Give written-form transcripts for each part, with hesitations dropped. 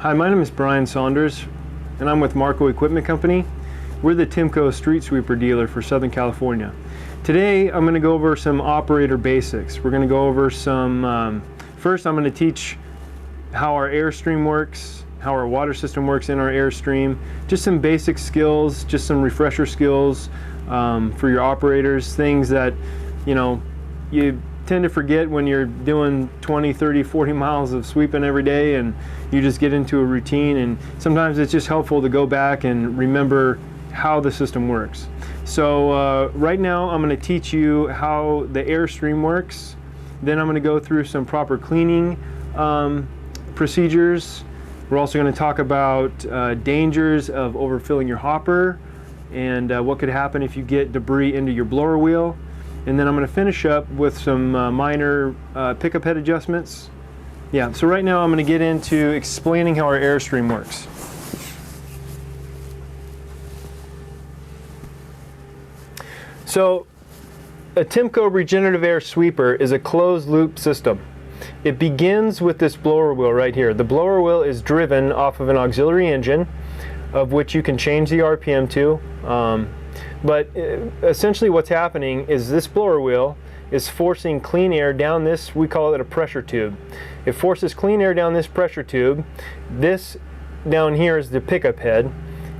Hi, my name is Brian Saunders, and I'm with Marco Equipment Company. We're the Tymco street sweeper dealer for Southern California. Today, I'm going to go over some operator basics. We're going to go over some, first I'm going to teach how our airstream works, how our water system works in our airstream, just some basic skills, just some refresher skills for your operators, things that, you know, you tend to forget when you're doing 20, 30, 40 miles of sweeping every day and you just get into a routine, and sometimes it's just helpful to go back and remember how the system works. So right now I'm going to teach you how the airstream works. Then I'm going to go through some proper cleaning procedures. We're also going to talk about dangers of overfilling your hopper and what could happen if you get debris into your blower wheel. And then I'm going to finish up with some minor pickup head adjustments. Yeah, so right now I'm going to get into explaining how our airstream works. So a Tymco regenerative air sweeper is a closed loop system. It begins with this blower wheel right here. The blower wheel is driven off of an auxiliary engine, of which you can change the RPM to. But essentially what's happening is this blower wheel is forcing clean air down this, we call it a pressure tube. It forces clean air down this pressure tube. This down here is the pickup head.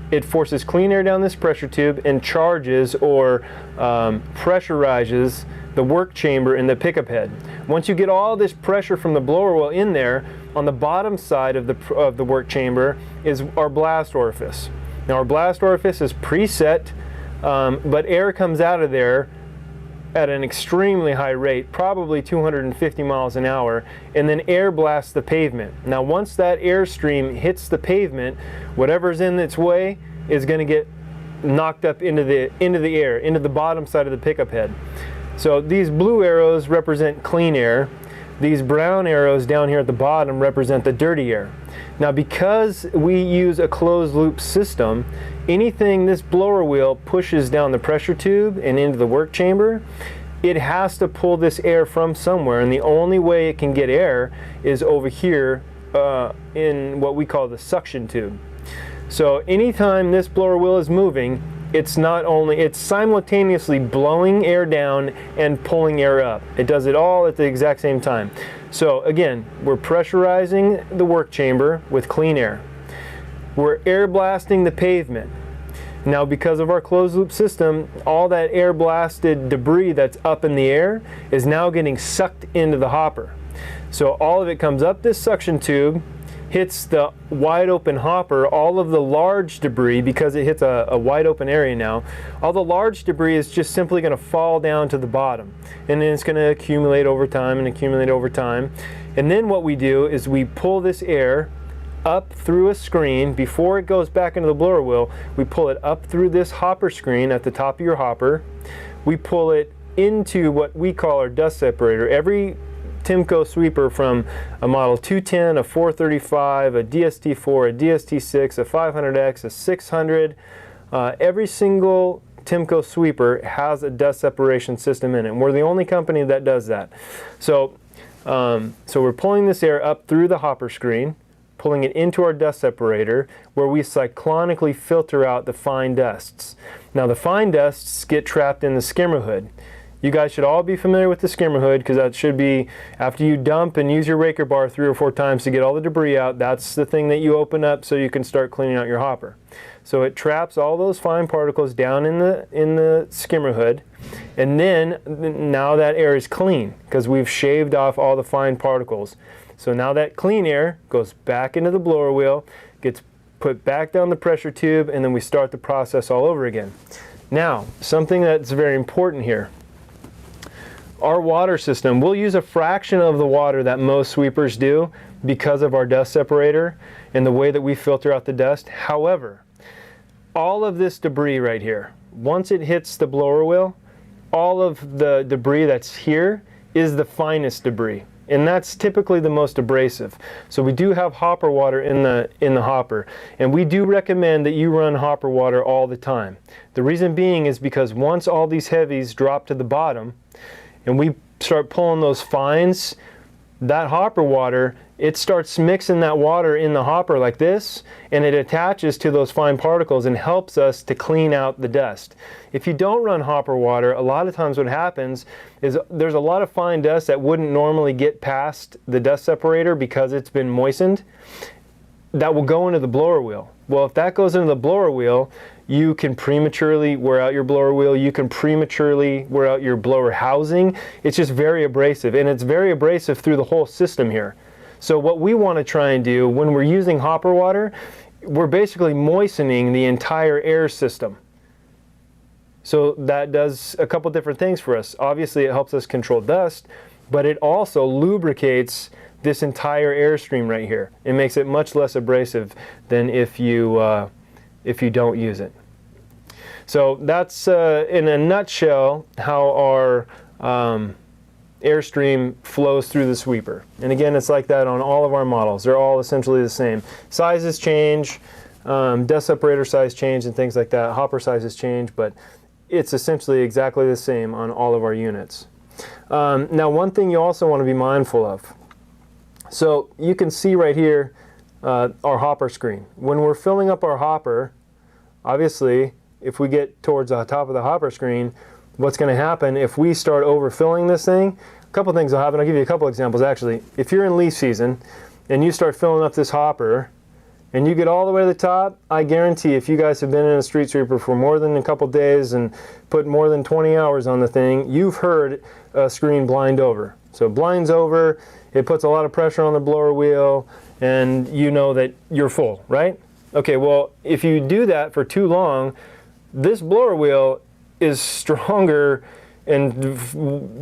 It forces clean air down this pressure tube and charges or pressurizes the work chamber in the pickup head. Once you get all this pressure from the blower wheel in there, on the bottom side of the work chamber is our blast orifice. Now our blast orifice is preset, but air comes out of there at an extremely high rate, probably 250 miles an hour, and then air blasts the pavement. Now once that airstream hits the pavement, whatever's in its way is going to get knocked up into the air, into the bottom side of the pickup head. So these blue arrows represent clean air. These brown arrows down here at the bottom represent the dirty air. Now because we use a closed loop system, anything this blower wheel pushes down the pressure tube and into the work chamber, it has to pull this air from somewhere, and the only way it can get air is over here in what we call the suction tube. So anytime this blower wheel is moving, it's simultaneously blowing air down and pulling air up. It does it all at the exact same time. So again, we're pressurizing the work chamber with clean air. We're air blasting the pavement. Now because of our closed loop system, all that air blasted debris that's up in the air is now getting sucked into the hopper. So all of it comes up this suction tube, hits the wide open hopper. All of the large debris, because it hits a wide open area now, all the large debris is just simply going to fall down to the bottom, and then it's going to accumulate over time and accumulate over time. And then what we do is we pull this air up through a screen. Before it goes back into the blower wheel, we pull it up through this hopper screen at the top of your hopper. We pull it into what we call our dust separator. Every Tymco sweeper, from a model 210, a 435, a DST4, a DST6, a 500X, a 600, every single Tymco sweeper has a dust separation system in it. And we're the only company that does that. So we're pulling this air up through the hopper screen, pulling it into our dust separator, where we cyclonically filter out the fine dusts. Now the fine dusts get trapped in the skimmer hood. You guys should all be familiar with the skimmer hood, because that should be, after you dump and use your raker bar 3 or 4 times to get all the debris out, that's the thing that you open up so you can start cleaning out your hopper. So it traps all those fine particles down in the skimmer hood, and then now that air is clean because we've shaved off all the fine particles. So now that clean air goes back into the blower wheel, gets put back down the pressure tube, and then we start the process all over again. Now, something that's very important here. Our water system, we'll use a fraction of the water that most sweepers do because of our dust separator and the way that we filter out the dust. However, all of this debris right here, once it hits the blower wheel, all of the debris that's here is the finest debris, and that's typically the most abrasive. So we do have hopper water in the hopper, and we do recommend that you run hopper water all the time. The reason being is because once all these heavies drop to the bottom and we start pulling those fines, that hopper water, it starts mixing that water in the hopper like this, and it attaches to those fine particles and helps us to clean out the dust. If you don't run hopper water, a lot of times what happens is there's a lot of fine dust that wouldn't normally get past the dust separator because it's been moistened. That will go into the blower wheel. Well, if that goes into the blower wheel, you can prematurely wear out your blower wheel. You can prematurely wear out your blower housing. It's just very abrasive, and it's very abrasive through the whole system here. So what we want to try and do when we're using hopper water, we're basically moistening the entire air system. So that does a couple different things for us. Obviously, it helps us control dust, but it also lubricates this entire airstream right here. It makes it much less abrasive than if you don't use it. So that's in a nutshell how our airstream flows through the sweeper. And again, it's like that on all of our models. They're all essentially the same. Sizes change, dust separator size change and things like that. Hopper sizes change, but it's essentially exactly the same on all of our units. Now, one thing you also want to be mindful of. So you can see right here our hopper screen. When we're filling up our hopper, obviously, if we get towards the top of the hopper screen, what's going to happen if we start overfilling this thing? A couple things will happen. I'll give you a couple examples actually. If you're in leaf season and you start filling up this hopper and you get all the way to the top, I guarantee if you guys have been in a street sweeper for more than a couple days and put more than 20 hours on the thing, you've heard a screen blind over. So it blinds over, it puts a lot of pressure on the blower wheel, and you know that you're full, right? Okay, well, if you do that for too long, this blower wheel is stronger and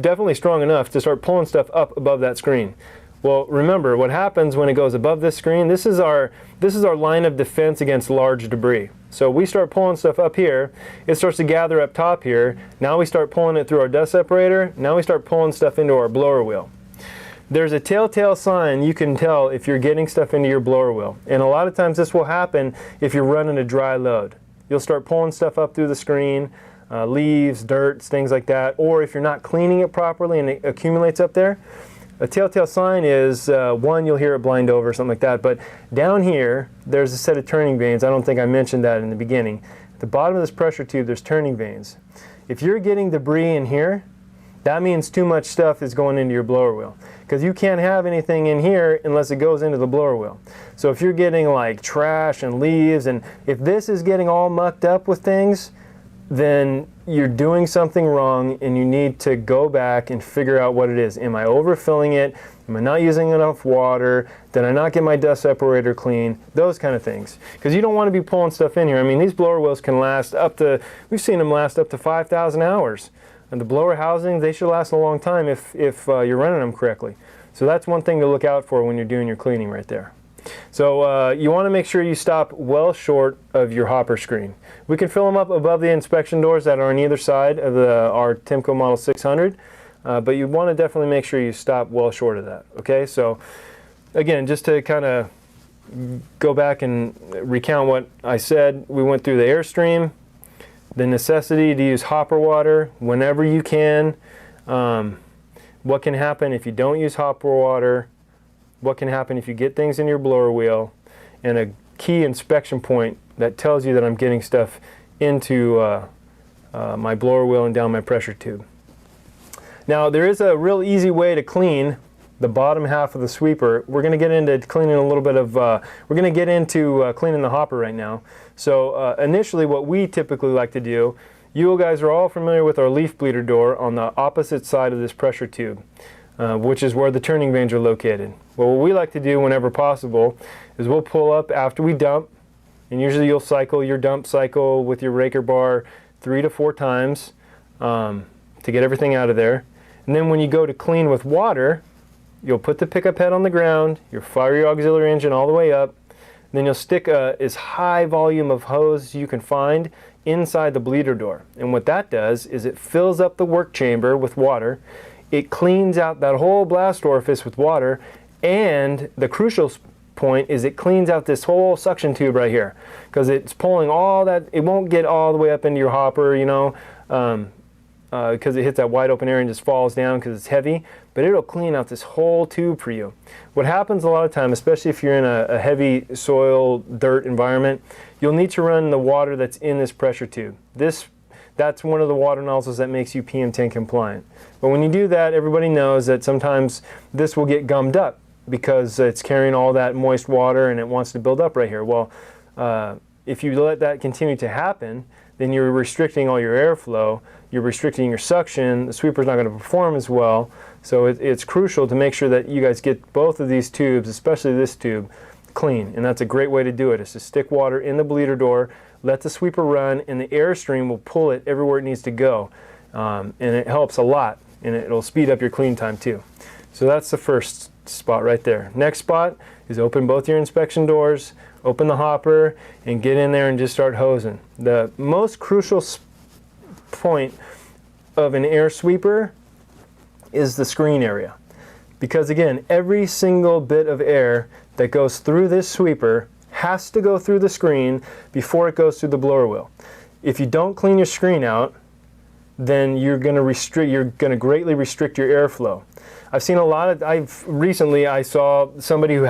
definitely strong enough to start pulling stuff up above that screen. Well, remember what happens when it goes above this screen. This is our line of defense against large debris. So we start pulling stuff up here, it starts to gather up top here. Now we start pulling it through our dust separator. Now we start pulling stuff into our blower wheel. There's a telltale sign you can tell if you're getting stuff into your blower wheel. And a lot of times this will happen if you're running a dry load. You'll start pulling stuff up through the screen, leaves, dirt, things like that. Or if you're not cleaning it properly and it accumulates up there, a telltale sign is, one, you'll hear it blind over or something like that. But down here, there's a set of turning vanes. I don't think I mentioned that in the beginning. At the bottom of this pressure tube, there's turning vanes. If you're getting debris in here, that means too much stuff is going into your blower wheel. Because you can't have anything in here unless it goes into the blower wheel. So if you're getting like trash and leaves, and if this is getting all mucked up with things, then you're doing something wrong and you need to go back and figure out what it is. Am I overfilling it? Am I not using enough water? Did I not get my dust separator clean? Those kind of things. Because you don't want to be pulling stuff in here. I mean, these blower wheels can last up to, we've seen them last up to 5,000 hours. And the blower housings, they should last a long time if you're running them correctly. So that's one thing to look out for when you're doing your cleaning right there. So you want to make sure you stop well short of your hopper screen. We can fill them up above the inspection doors that are on either side of our Tymco Model 600, but you want to definitely make sure you stop well short of that. Okay, so again, just to kind of go back and recount what I said, we went through the airstream, the necessity to use hopper water whenever you can, what can happen if you don't use hopper water, what can happen if you get things in your blower wheel, and a key inspection point that tells you that I'm getting stuff into my blower wheel and down my pressure tube. Now there is a real easy way to clean the bottom half of the sweeper. We're going to get into cleaning a little bit of, we're going to get into cleaning the hopper right now. So initially what we typically like to do, you guys are all familiar with our leaf bleeder door on the opposite side of this pressure tube. Which is where the turning vanes are located. Well, what we like to do whenever possible is we'll pull up after we dump, and usually you'll cycle your dump cycle with your raker bar 3 to 4 times to get everything out of there. And then when you go to clean with water, you'll put the pickup head on the ground, you'll fire your auxiliary engine all the way up, and then you'll stick as high volume of hose as you can find inside the bleeder door. And what that does is it fills up the work chamber with water. It cleans out that whole blast orifice with water, and the crucial point is it cleans out this whole suction tube right here, because it's pulling all that. It won't get all the way up into your hopper, you know. because it hits that wide open area and just falls down because it's heavy, but it'll clean out this whole tube for you. What happens a lot of time, especially if you're in a heavy soil, dirt environment, you'll need to run the water that's in this pressure tube. That's one of the water nozzles that makes you PM10 compliant. But when you do that, everybody knows that sometimes this will get gummed up because it's carrying all that moist water and it wants to build up right here. Well, if you let that continue to happen, then you're restricting all your airflow, you're restricting your suction, the sweeper's not going to perform as well. So it's crucial to make sure that you guys get both of these tubes, especially this tube, clean. And that's a great way to do it, is to stick water in the bleeder door, let the sweeper run, and the airstream will pull it everywhere it needs to go. And it helps a lot, and it'll speed up your clean time too. So that's the first spot right there. Next spot is open both your inspection doors, open the hopper, and get in there and just start hosing. The most crucial point of an air sweeper is the screen area. Because again, every single bit of air that goes through this sweeper has to go through the screen before it goes through the blower wheel. If you don't clean your screen out, then you're going to greatly restrict your airflow. I've seen a lot of, recently I saw somebody who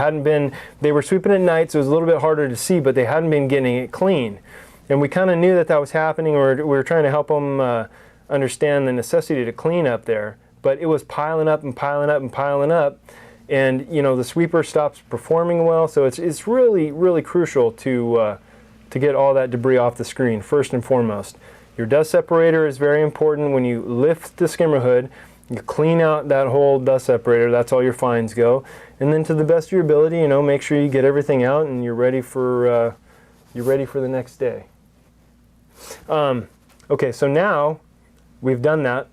they were sweeping at night, so it was a little bit harder to see, but they hadn't been getting it clean. And we kind of knew that was happening, or we were trying to help them understand the necessity to clean up there. But it was piling up and piling up and piling up, and the sweeper stops performing well. So it's really, really crucial to get all that debris off the screen, first and foremost. Your dust separator is very important. When you lift the skimmer hood, you clean out that whole dust separator. That's all your fines go. And then to the best of your ability, make sure you get everything out and you're ready for the next day. Okay, so now we've done that.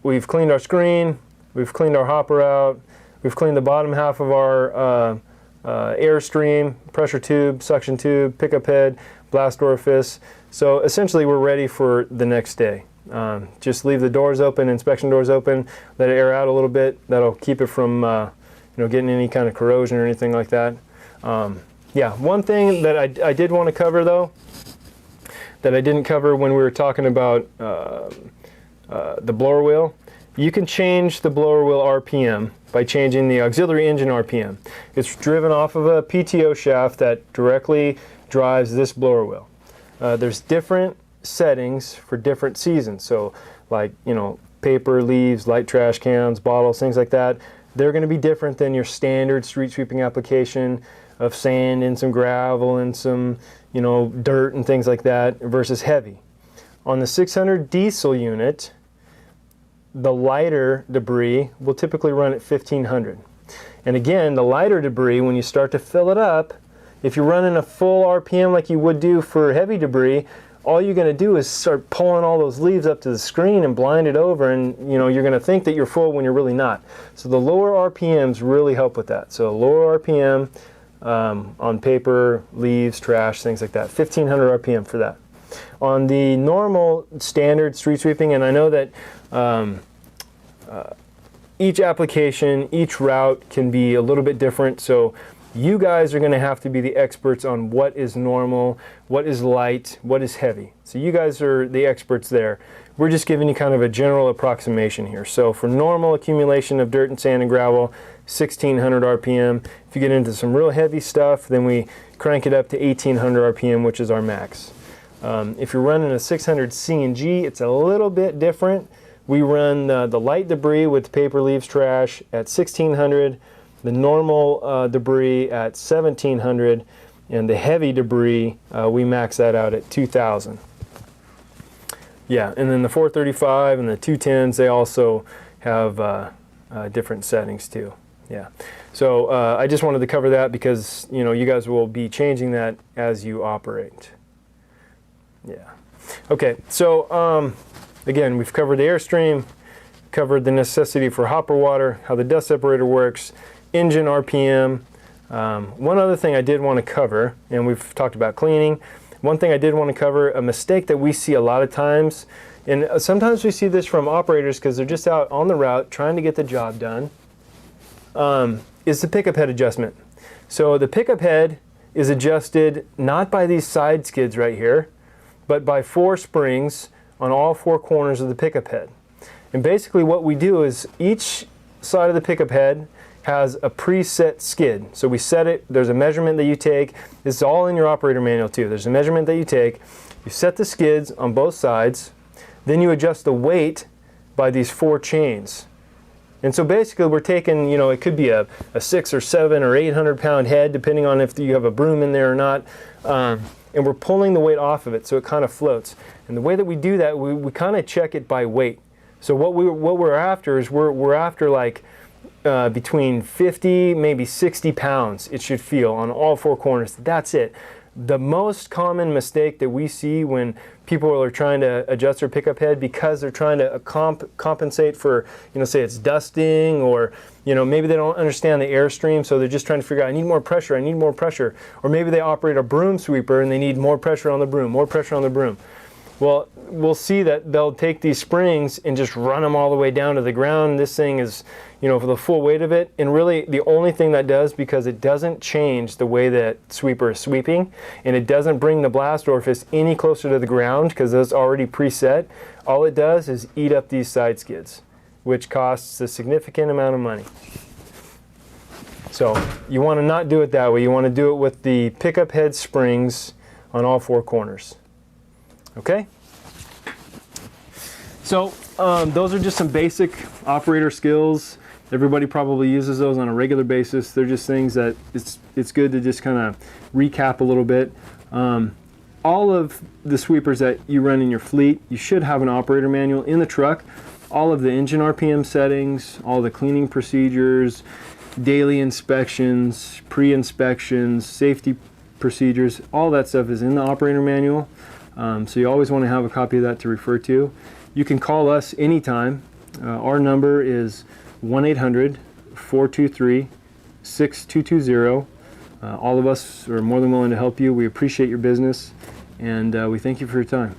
We've cleaned our screen. We've cleaned our hopper out. We've cleaned the bottom half of our airstream, pressure tube, suction tube, pickup head, blast orifice. So essentially we're ready for the next day. Just leave the doors open, inspection doors open, let it air out a little bit. That'll keep it from getting any kind of corrosion or anything like that. Yeah, one thing that I did want to cover though, that I didn't cover when we were talking about the blower wheel. You can change the blower wheel RPM by changing the auxiliary engine RPM. It's driven off of a PTO shaft that directly drives this blower wheel. There's different settings for different seasons. So like, paper, leaves, light trash cans, bottles, things like that. They're going to be different than your standard street sweeping application of sand and some gravel and some, dirt and things like that versus heavy. On the 600 diesel unit, the lighter debris will typically run at 1500. And again, the lighter debris, when you start to fill it up, if you're running a full RPM like you would do for heavy debris, all you're going to do is start pulling all those leaves up to the screen and blind it over, and you're going to think that you're full when you're really not. So the lower RPMs really help with that. So lower RPM on paper, leaves, trash, things like that. 1500 RPM for that. On the normal standard street sweeping, and I know that each application, each route can be a little bit different, so you guys are going to have to be the experts on what is normal, what is light, what is heavy. So you guys are the experts there. We're just giving you kind of a general approximation here. So for normal accumulation of dirt and sand and gravel, 1600 RPM. If you get into some real heavy stuff, then we crank it up to 1800 RPM, which is our max. If you're running a 600 C&G, it's a little bit different. We run the light debris with paper, leaves, trash at 1600, the normal debris at 1700, and the heavy debris, we max that out at 2000. Yeah, and then the 435 and the 210s, they also have different settings too. Yeah, so I just wanted to cover that because you guys will be changing that as you operate. Yeah. Okay, so again, we've covered the airstream, covered the necessity for hopper water, how the dust separator works, engine RPM. One other thing I did want to cover, and we've talked about cleaning. One thing I did want to cover, a mistake that we see a lot of times, and sometimes we see this from operators because they're just out on the route trying to get the job done, is the pickup head adjustment. So the pickup head is adjusted not by these side skids right here, but by 4 springs on all four corners of the pickup head. And basically what we do is each side of the pickup head has a preset skid. So we set it, there's a measurement that you take. This is all in your operator manual too. There's a measurement that you take. You set the skids on both sides. Then you adjust the weight by these 4 chains. And so basically we're taking, you know, it could be a 6 or 7 or 800 pound head, depending on if you have a broom in there or not. And we're pulling the weight off of it so it kind of floats. And the way that we do that, we kind of check it by weight. So what we're after is we're after like between 50, maybe 60 pounds it should feel on all 4 corners. That's it. The most common mistake that we see when people are trying to adjust their pickup head because they're trying to compensate for, you know, say it's dusting, or, you know, maybe they don't understand the airstream, so they're just trying to figure out, I need more pressure, I need more pressure. Or maybe they operate a broom sweeper and they need more pressure on the broom, more pressure on the broom. Well, we'll see that they'll take these springs and just run them all the way down to the ground. This thing is, you know, for the full weight of it. And really the only thing that does, because it doesn't change the way that sweeper is sweeping, and it doesn't bring the blast orifice any closer to the ground because it's already preset, all it does is eat up these side skids, which costs a significant amount of money. So you want to not do it that way. You want to do it with the pickup head springs on all 4 corners. Okay? So those are just some basic operator skills. Everybody probably uses those on a regular basis. They're just things that it's good to just kind of recap a little bit. All of the sweepers that you run in your fleet, you should have an operator manual in the truck. All of the engine RPM settings, all the cleaning procedures, daily inspections, pre-inspections, safety procedures, all that stuff is in the operator manual. So you always want to have a copy of that to refer to. You can call us anytime. Our number is 1-800-423-6220. All of us are more than willing to help you. We appreciate your business, and we thank you for your time.